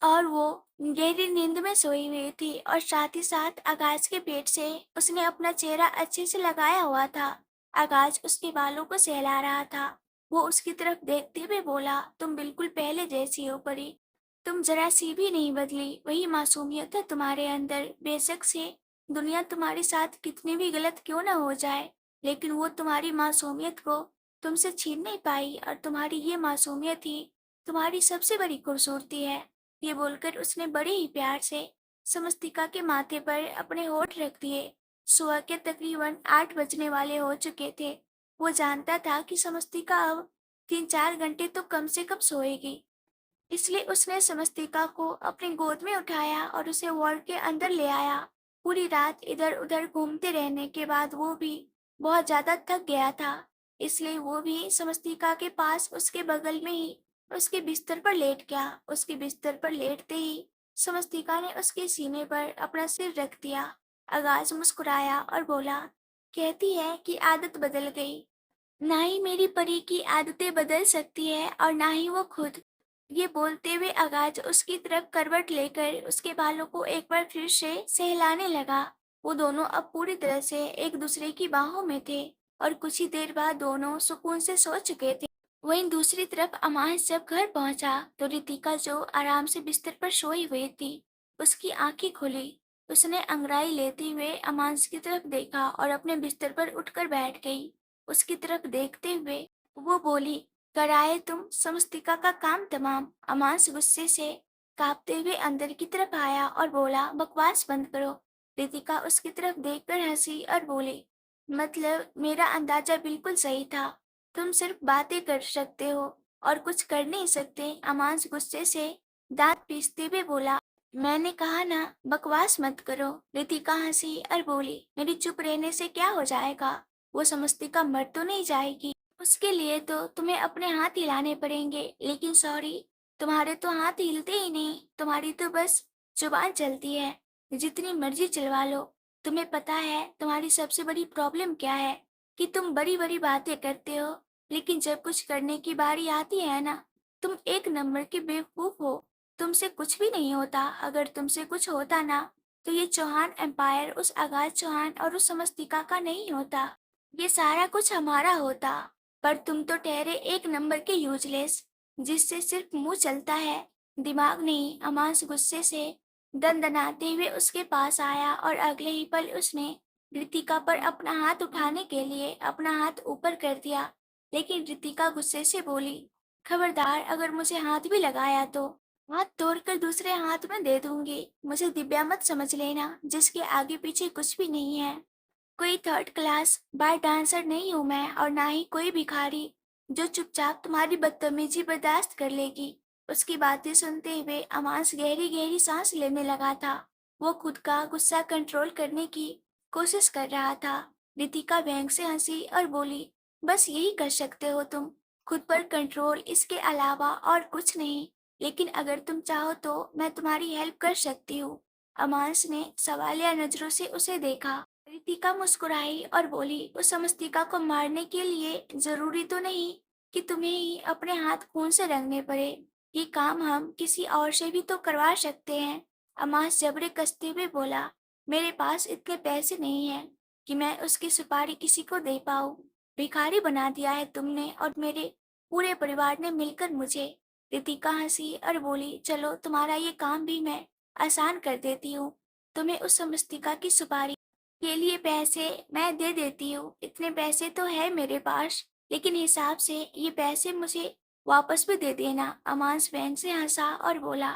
और वो गहरी नींद में सोई हुई थी और साथ ही साथ आकाश के पेट से उसने अपना चेहरा अच्छे से लगाया हुआ था। आकाश उसके बालों को सहला रहा था। वो उसकी तरफ देखते हुए बोला, तुम बिल्कुल पहले जैसी हो परी। तुम जरा सी भी नहीं बदली, वही मासूमियत है तुम्हारे अंदर। बेशक से दुनिया तुम्हारे साथ कितनी भी गलत क्यों ना हो जाए, लेकिन वो तुम्हारी मासूमियत को तुमसे छीन नहीं पाई और तुम्हारी ये मासूमियत ही तुम्हारी सबसे बड़ी खूबसूरती है। ये बोलकर उसने बड़े ही प्यार से समस्तिका के माथे पर अपने होठ रख दिए। सुबह के तकरीबन 8 बजने वाले हो चुके थे। वो जानता था कि समस्तिका अब 3-4 घंटे तो कम से कम सोएगी, इसलिए उसने समस्तिका को अपनी गोद में उठाया और उसे वार्ड के अंदर ले आया। पूरी रात इधर-उधर घूमते रहने के बाद वो भी बहुत ज्यादा थक गया था, इसलिए वो भी समस्तिका के पास उसके बगल में ही उसके बिस्तर पर लेट गया। उसके बिस्तर पर लेटते ही समस्तिका ने उसके सीने पर अपना सिर रख दिया। आगाज मुस्कुराया और बोला, कहती है कि आदत बदल गई। ना ही मेरी परी की आदतें बदल सकती है और ना ही वो खुद। ये बोलते हुए आगाज उसकी तरफ करवट लेकर उसके बालों को एक बार फिर से सहलाने लगा। वो दोनों अब पूरी तरह से एक दूसरे की बाहों में थे और कुछ ही देर बाद दोनों सुकून से सो चुके थे। वहीं दूसरी तरफ अमांस जब घर पहुंचा तो रितिका जो आराम से बिस्तर पर सोई हुई थी, उसकी आंखें खुली। उसने अंगड़ाई लेते हुए अमांस की तरफ देखा और अपने बिस्तर पर उठकर बैठ गई। उसकी तरफ देखते हुए वो बोली, कराए तुम समस्तिका का काम तमाम। अमांस गुस्से से कांपते हुए अंदर की तरफ आया और बोला, बकवास बंद करो। रितिका उसकी तरफ देखकर हंसी और बोली, मतलब मेरा अंदाजा बिल्कुल सही था। तुम सिर्फ बातें कर सकते हो और कुछ कर नहीं सकते। अमांस गुस्से से दांत पीसते हुए बोला, मैंने कहा ना बकवास मत करो। रितिका हंसी और बोली, मेरी चुप रहने से क्या हो जाएगा? वो समस्तिका मर तो नहीं जाएगी। उसके लिए तो तुम्हें अपने हाथ हिलाने पड़ेंगे, लेकिन सॉरी, तुम्हारे तो हाथ हिलते ही नहीं, तुम्हारी तो बस जुबान चलती है। जितनी मर्जी चलवा लो। तुम्हें पता है तुम्हारी सबसे बड़ी प्रॉब्लम क्या है? कि तुम बड़ी बड़ी बातें करते हो, लेकिन जब कुछ करने की बारी आती है ना, तुम एक नंबर के बेवकूफ हो। तुमसे कुछ भी नहीं होता। अगर तुमसे कुछ होता ना तो ये चौहान एम्पायर उस आगाज चौहान और उस समस्तिका का नहीं होता। ये सारा कुछ हमारा होता। पर तुम तो ठहरे एक नंबर के यूजलेस, जिससे सिर्फ मुंह चलता है, दिमाग नहीं। अमांस गुस्से से दनदनाते हुए उसके पास आया और अगले ही पल उसने रितिका पर अपना हाथ उठाने के लिए अपना हाथ ऊपर कर दिया। लेकिन रितिका गुस्से से बोली, खबरदार अगर मुझे हाथ भी लगाया तो हाथ तोड़कर दूसरे हाथ में दे दूंगी। मुझे दिव्या मत समझ लेना, जिसके आगे पीछे कुछ भी नहीं है। कोई थर्ड क्लास बार डांसर नहीं हूं मैं, और ना ही कोई भिखारी जो चुपचाप तुम्हारी बदतमीजी बर्दाश्त कर लेगी। उसकी बातें सुनते हुए अमांस गहरी गहरी सांस लेने लगा था। वो खुद का गुस्सा कंट्रोल करने की कोशिश कर रहा था। रितिका व्यंग से हंसी और बोली, बस यही कर सकते हो तुम, खुद पर कंट्रोल, इसके अलावा और कुछ नहीं। लेकिन अगर तुम चाहो तो मैं तुम्हारी हेल्प कर सकती हूँ। अमांस ने सवालिया नजरों से उसे देखा। रितिका मुस्कुराई और बोली, उस समस्तिका को मारने के लिए जरूरी तो नहीं कि तुम्हें ही अपने हाथ खून से रंगने पड़े। ये काम हम किसी और से भी तो करवा सकते हैं। अमास जबरे कसते हुए बोला, मेरे पास इतने पैसे नहीं हैं कि मैं उसकी सुपारी किसी को दे पाऊँ। भिखारी बना दिया है तुमने और मेरे पूरे परिवार ने मिलकर मुझे। रितिका हंसी और बोली, चलो तुम्हारा ये काम भी मैं आसान कर देती हूँ। तुम्हें उस समस्तिका की सुपारी के लिए पैसे मैं दे देती हूँ। इतने पैसे तो है मेरे पास, लेकिन हिसाब से ये पैसे मुझे वापस भी दे देना। अमांस बहन से हंसा और बोला,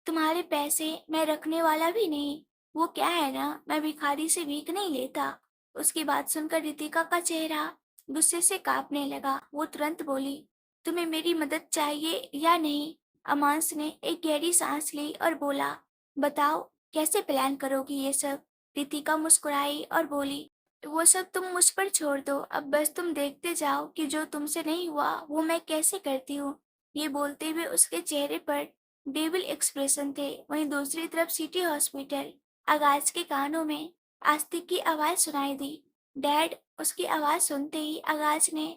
तुम्हारे पैसे मैं रखने वाला भी नहीं। वो क्या है ना, मैं भिखारी से भीख नहीं लेता। उसकी बात सुनकर रितिका का चेहरा गुस्से से कांपने लगा। वो तुरंत बोली, तुम्हें मेरी मदद चाहिए या नहीं? अमांस ने एक गहरी सांस ली और बोला, बताओ कैसे प्लान करोगी ये सब? रितिका मुस्कुराई और बोली, वो सब तुम मुझ पर छोड़ दो। अब बस तुम देखते जाओ कि जो तुमसे नहीं हुआ वो मैं कैसे करती हूँ। ये बोलते हुए उसके चेहरे पर डेविल एक्सप्रेशन थे। वहीं दूसरी तरफ सिटी हॉस्पिटल। आगाज के कानों में आस्तिक की आवाज सुनाई दी। डैड। उसकी आवाज सुनते ही आगाज ने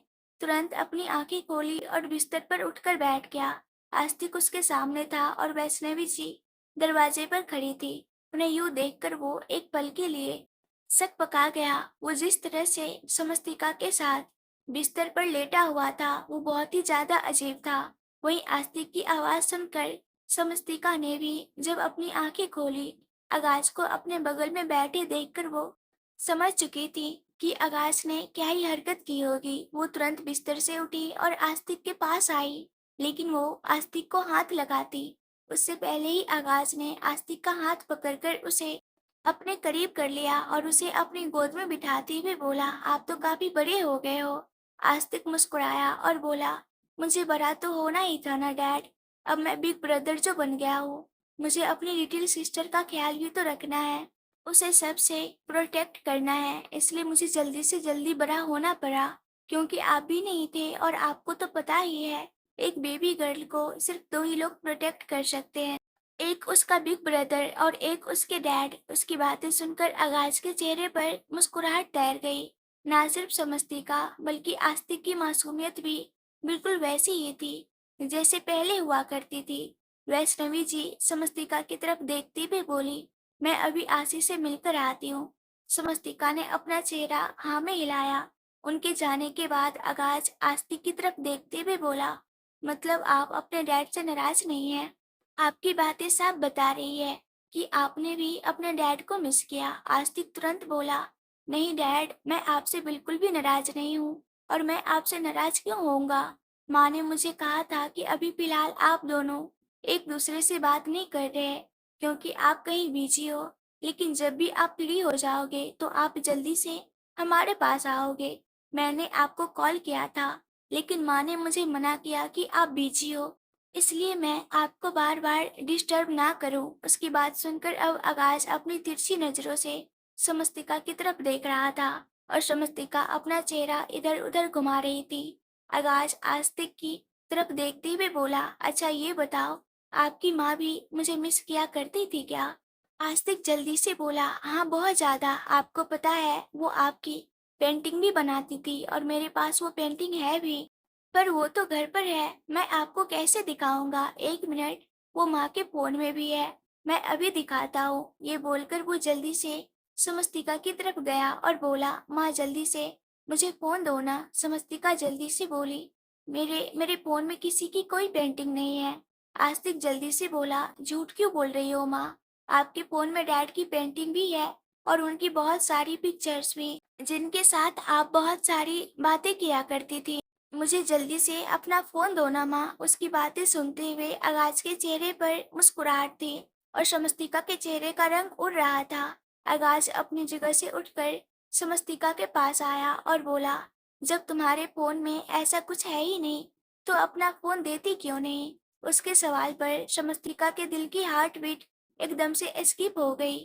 तुरंत अपनी आंखें खोली और बिस्तर पर उठकर बैठ गया। आस्तिक उसके सामने था और वैष्णवी जी दरवाजे पर खड़ी थी। उन्हें यूं देखकर वो एक पल के लिए शक पका गया। वो जिस तरह से समस्तिका के साथ बिस्तर पर लेटा हुआ था वो बहुत ही ज्यादा अजीब था। वहीं आस्तिक की आवाज सुनकर समस्तिका ने भी जब अपनी आंखें खोली, आगाज को अपने बगल में बैठे देखकर वो समझ चुकी थी कि आगाज ने क्या ही हरकत की होगी। वो तुरंत बिस्तर से उठी और आस्तिक के पास आई, लेकिन वो आस्तिक को हाथ लगाती उससे पहले ही आगाज ने आस्तिक का हाथ पकड़कर उसे अपने करीब कर लिया और उसे अपनी गोद में बिठाते हुए बोला, आप तो काफी बड़े हो गए हो। आस्तिक मुस्कुराया और बोला, मुझे बड़ा तो होना ही था ना डैड। अब मैं बिग ब्रदर जो बन गया हूँ, मुझे अपनी लिटिल सिस्टर का ख्याल भी तो रखना है, उसे सबसे प्रोटेक्ट करना है। इसलिए मुझे जल्दी से जल्दी बड़ा होना पड़ा, क्योंकि आप भी नहीं थे और आपको तो पता ही है, एक बेबी गर्ल को सिर्फ दो ही लोग प्रोटेक्ट कर सकते हैं, एक उसका बिग ब्रदर और एक उसके डैड। उसकी बातें सुनकर आगाज के चेहरे पर मुस्कुराहट तैर गई। ना सिर्फ समस्तिका बल्कि आस्तिक की मासूमियत भी बिल्कुल वैसी ही थी जैसे पहले हुआ करती थी। वैष्णवी जी समस्तिका की तरफ देखती हुए बोली, मैं अभी आशी से मिलकर आती हूँ। समस्तिका ने अपना चेहरा हाँ में हिलाया। उनके जाने के बाद आगाज आस्तिक की तरफ देखते हुए बोला, मतलब आप अपने डैड से नाराज नहीं हैं? आपकी बातें साफ बता रही है कि आपने भी अपने डैड को मिस किया। आस्तिक तुरंत बोला, नहीं डैड, मैं आपसे बिल्कुल भी नाराज नहीं हूँ। और मैं आपसे नाराज क्यों होऊंगा? माँ ने मुझे कहा था कि अभी फिलहाल आप दोनों एक दूसरे से बात नहीं कर रहे, क्योंकि आप कहीं बिजी हो। लेकिन जब भी आप फ्री हो जाओगे तो आप जल्दी से हमारे पास आओगे। मैंने आपको कॉल किया था, लेकिन माँ ने मुझे मना किया कि आप बिजी हो, इसलिए मैं आपको बार बार डिस्टर्ब ना करूं। उसकी बात सुनकर अब आकाश अपनी तिरछी नजरों से समस्तिका की तरफ देख रहा था और समस्तिका अपना चेहरा इधर उधर घुमा रही थी। आकाश आस्तिक की तरफ देखते हुए बोला, अच्छा ये बताओ, आपकी माँ भी मुझे मिस किया करती थी क्या? आस्तिक जल्दी से बोला, हाँ बहुत ज्यादा। आपको पता है वो आपकी पेंटिंग भी बनाती थी और मेरे पास वो पेंटिंग है भी, पर वो तो घर पर है, मैं आपको कैसे दिखाऊंगा? एक मिनट, वो माँ के फोन में भी है, मैं अभी दिखाता हूँ। ये बोलकर वो जल्दी से समस्तिका की तरफ गया और बोला, माँ जल्दी से मुझे फोन दो ना। समस्तिका जल्दी से बोली, मेरे मेरे फोन में किसी की कोई पेंटिंग नहीं है। आस्तिक जल्दी से बोला, झूठ क्यों बोल रही हो माँ? आपके फोन में डैड की पेंटिंग भी है और उनकी बहुत सारी पिक्चर्स भी, जिनके साथ आप बहुत सारी बातें किया करती थी। मुझे जल्दी से अपना फोन दो ना माँ। उसकी बातें सुनते हुए आगाज के चेहरे पर मुस्कुराहट थी और समस्तिका के चेहरे का रंग उड़ रहा था। आगाज अपनी जगह से उठकर समस्तिका के पास आया और बोला, जब तुम्हारे फोन में ऐसा कुछ है ही नहीं तो अपना फोन देती क्यों नहीं? उसके सवाल पर समस्तिका के दिल की हार्ट बीट एकदम से स्किप हो गई।